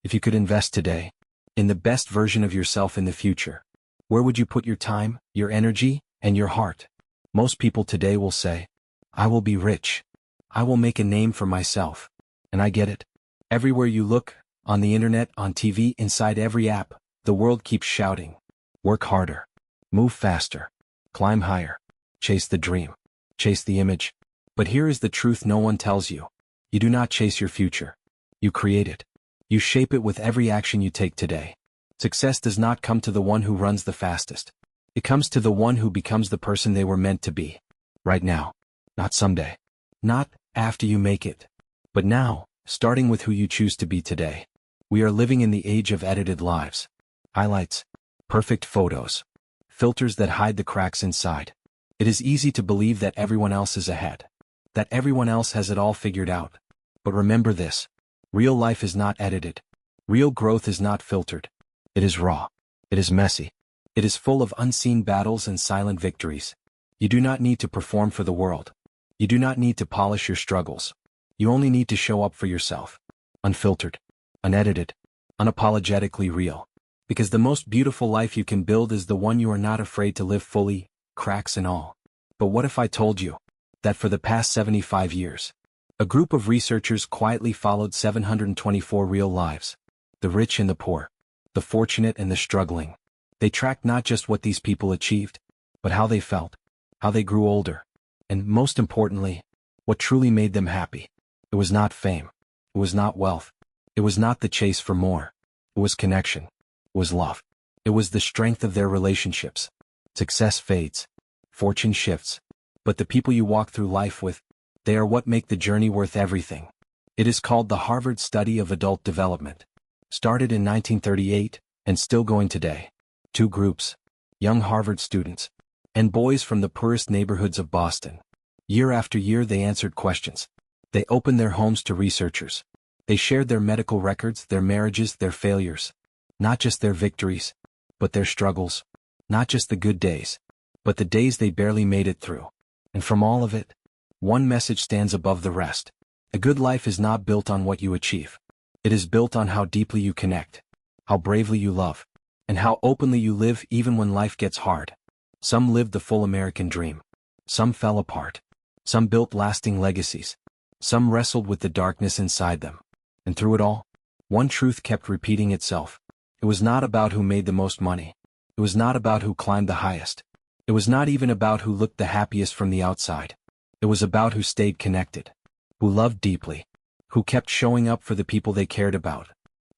If you could invest today in the best version of yourself in the future, where would you put your time, your energy, and your heart? Most people today will say, I will be rich. I will make a name for myself. And I get it. Everywhere you look, on the internet, on TV, inside every app, the world keeps shouting. Work harder. Move faster. Climb higher. Chase the dream. Chase the image. But here is the truth no one tells you. You do not chase your future. You create it. You shape it with every action you take today. Success does not come to the one who runs the fastest. It comes to the one who becomes the person they were meant to be. Right now. Not someday. Not after you make it. But now, starting with who you choose to be today. We are living in the age of edited lives. Highlights. Perfect photos. Filters that hide the cracks inside. It is easy to believe that everyone else is ahead. That everyone else has it all figured out. But remember this. Real life is not edited. Real growth is not filtered. It is raw. It is messy. It is full of unseen battles and silent victories. You do not need to perform for the world. You do not need to polish your struggles. You only need to show up for yourself. Unfiltered. Unedited. Unapologetically real. Because the most beautiful life you can build is the one you are not afraid to live fully, cracks and all. But what if I told you that for the past 75 years, a group of researchers quietly followed 724 real lives, the rich and the poor, the fortunate and the struggling. They tracked not just what these people achieved, but how they felt, how they grew older, and most importantly, what truly made them happy. It was not fame. It was not wealth. It was not the chase for more. It was connection. It was love. It was the strength of their relationships. Success fades. Fortune shifts. But the people you walk through life with, they are what make the journey worth everything. It is called the Harvard Study of Adult Development. Started in 1938, and still going today. Two groups. Young Harvard students. And boys from the poorest neighborhoods of Boston. Year after year they answered questions. They opened their homes to researchers. They shared their medical records, their marriages, their failures. Not just their victories, but their struggles. Not just the good days, but the days they barely made it through. And from all of it, one message stands above the rest. A good life is not built on what you achieve. It is built on how deeply you connect, how bravely you love, and how openly you live even when life gets hard. Some lived the full American dream. Some fell apart. Some built lasting legacies. Some wrestled with the darkness inside them. And through it all, one truth kept repeating itself. It was not about who made the most money. It was not about who climbed the highest. It was not even about who looked the happiest from the outside. It was about who stayed connected, who loved deeply, who kept showing up for the people they cared about.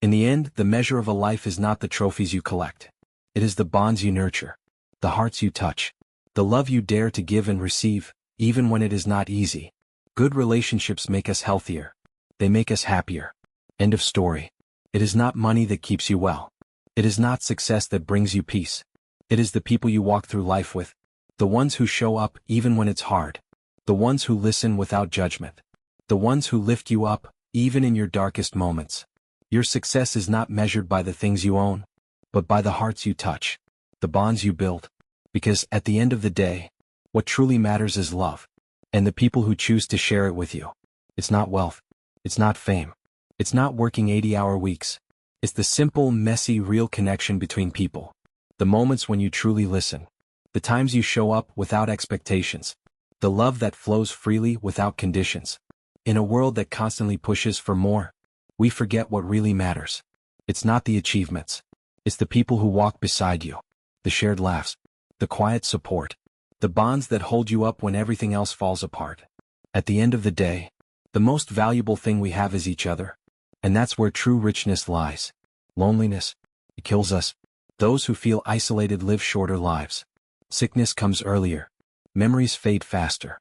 In the end, the measure of a life is not the trophies you collect. It is the bonds you nurture, the hearts you touch, the love you dare to give and receive, even when it is not easy. Good relationships make us healthier. They make us happier. End of story. It is not money that keeps you well. It is not success that brings you peace. It is the people you walk through life with, the ones who show up even when it's hard, the ones who listen without judgment, the ones who lift you up even in your darkest moments. Your success is not measured by the things you own, but by the hearts you touch, the bonds you build. Because at the end of the day, what truly matters is love, and the people who choose to share it with you. It's not wealth. It's not fame. It's not working 80-hour weeks. It's the simple, messy, real connection between people. The moments when you truly listen. The times you show up without expectations. The love that flows freely without conditions. In a world that constantly pushes for more, we forget what really matters. It's not the achievements. It's the people who walk beside you. The shared laughs. The quiet support. The bonds that hold you up when everything else falls apart. At the end of the day, the most valuable thing we have is each other. And that's where true richness lies. Loneliness, it kills us. Those who feel isolated live shorter lives. Sickness comes earlier. Memories fade faster.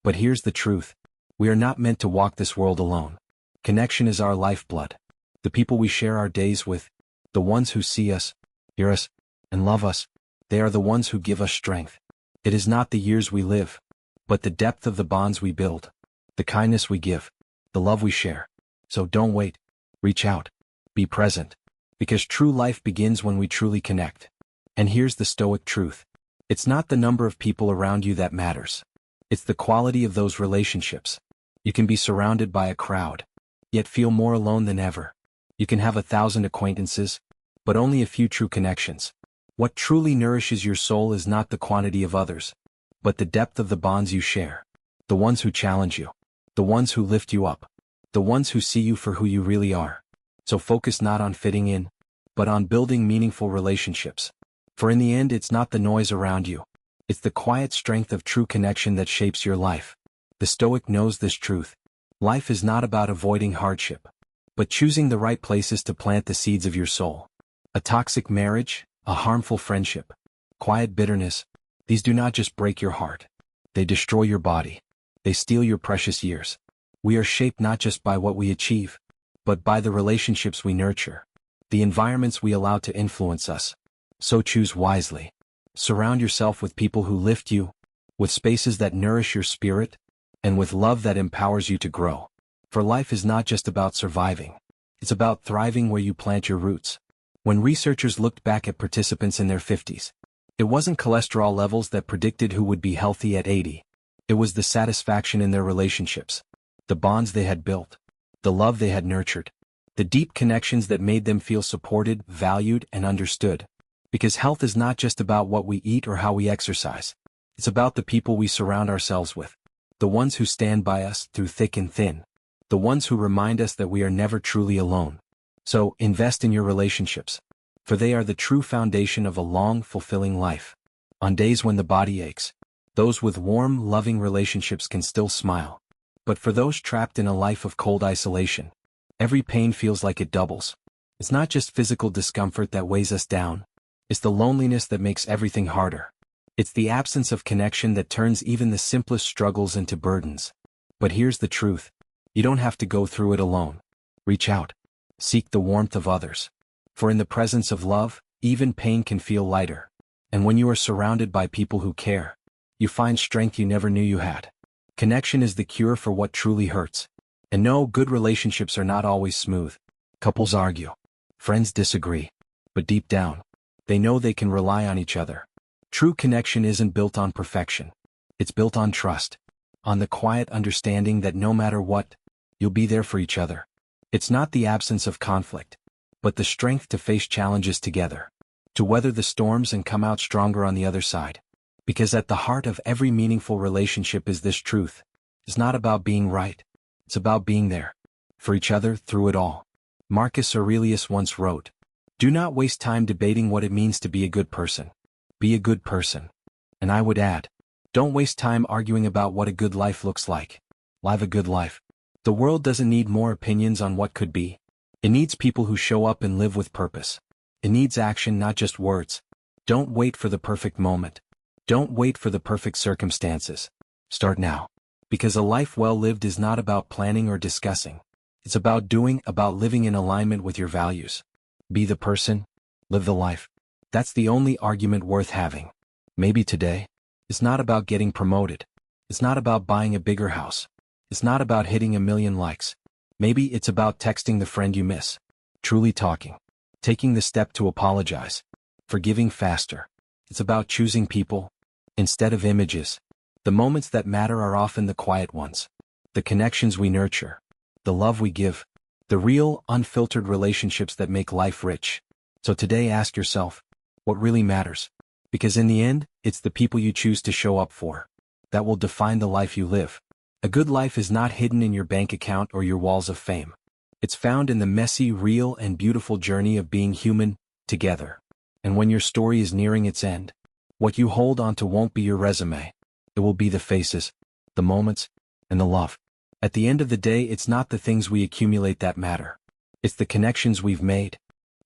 But here's the truth. We are not meant to walk this world alone. Connection is our lifeblood. The people we share our days with, the ones who see us, hear us, and love us, they are the ones who give us strength. It is not the years we live, but the depth of the bonds we build, the kindness we give, the love we share. So don't wait. Reach out. Be present. Because true life begins when we truly connect. And here's the Stoic truth. It's not the number of people around you that matters. It's the quality of those relationships. You can be surrounded by a crowd, yet feel more alone than ever. You can have 1,000 acquaintances, but only a few true connections. What truly nourishes your soul is not the quantity of others, but the depth of the bonds you share. The ones who challenge you. The ones who lift you up. The ones who see you for who you really are. So focus not on fitting in, but on building meaningful relationships. For in the end, it's not the noise around you. It's the quiet strength of true connection that shapes your life. The Stoic knows this truth. Life is not about avoiding hardship, but choosing the right places to plant the seeds of your soul. A toxic marriage, a harmful friendship, quiet bitterness, these do not just break your heart. They destroy your body. They steal your precious years. We are shaped not just by what we achieve, but by the relationships we nurture, the environments we allow to influence us. So choose wisely. Surround yourself with people who lift you, with spaces that nourish your spirit, and with love that empowers you to grow. For life is not just about surviving. It's about thriving where you plant your roots. When researchers looked back at participants in their 50s, it wasn't cholesterol levels that predicted who would be healthy at 80. It was the satisfaction in their relationships, the bonds they had built, the love they had nurtured, the deep connections that made them feel supported, valued, and understood. Because health is not just about what we eat or how we exercise. It's about the people we surround ourselves with, the ones who stand by us through thick and thin, the ones who remind us that we are never truly alone. So, invest in your relationships, for they are the true foundation of a long, fulfilling life. On days when the body aches, those with warm, loving relationships can still smile. But for those trapped in a life of cold isolation, every pain feels like it doubles. It's not just physical discomfort that weighs us down. It's the loneliness that makes everything harder. It's the absence of connection that turns even the simplest struggles into burdens. But here's the truth. You don't have to go through it alone. Reach out. Seek the warmth of others. For in the presence of love, even pain can feel lighter. And when you are surrounded by people who care, you find strength you never knew you had. Connection is the cure for what truly hurts. And no, good relationships are not always smooth. Couples argue. Friends disagree. But deep down, they know they can rely on each other. True connection isn't built on perfection. It's built on trust. On the quiet understanding that no matter what, you'll be there for each other. It's not the absence of conflict, but the strength to face challenges together, to weather the storms and come out stronger on the other side. Because at the heart of every meaningful relationship is this truth. It's not about being right. It's about being there for each other through it all. Marcus Aurelius once wrote, "Do not waste time debating what it means to be a good person. Be a good person." And I would add, don't waste time arguing about what a good life looks like. Live a good life. The world doesn't need more opinions on what could be. It needs people who show up and live with purpose. It needs action, not just words. Don't wait for the perfect moment. Don't wait for the perfect circumstances. Start now. Because a life well lived is not about planning or discussing. It's about doing, about living in alignment with your values. Be the person, live the life. That's the only argument worth having. Maybe today, it's not about getting promoted. It's not about buying a bigger house. It's not about hitting 1,000,000 likes. Maybe it's about texting the friend you miss. Truly talking. Taking the step to apologize. Forgiving faster. It's about choosing people instead of images. The moments that matter are often the quiet ones. The connections we nurture. The love we give. The real, unfiltered relationships that make life rich. So today ask yourself, what really matters? Because in the end, it's the people you choose to show up for that will define the life you live. A good life is not hidden in your bank account or your walls of fame. It's found in the messy, real, and beautiful journey of being human, together. And when your story is nearing its end, what you hold onto won't be your resume. It will be the faces, the moments, and the love. At the end of the day, it's not the things we accumulate that matter. It's the connections we've made,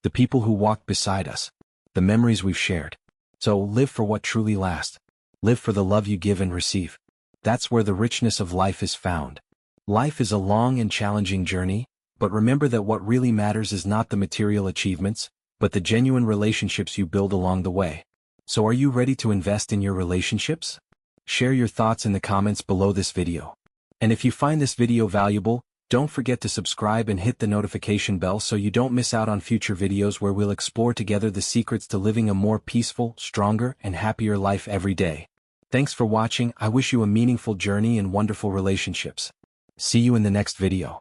the people who walked beside us, the memories we've shared. So live for what truly lasts. Live for the love you give and receive. That's where the richness of life is found. Life is a long and challenging journey, but remember that what really matters is not the material achievements, but the genuine relationships you build along the way. So are you ready to invest in your relationships? Share your thoughts in the comments below this video. And if you find this video valuable, don't forget to subscribe and hit the notification bell so you don't miss out on future videos where we'll explore together the secrets to living a more peaceful, stronger, and happier life every day. Thanks for watching. I wish you a meaningful journey and wonderful relationships. See you in the next video.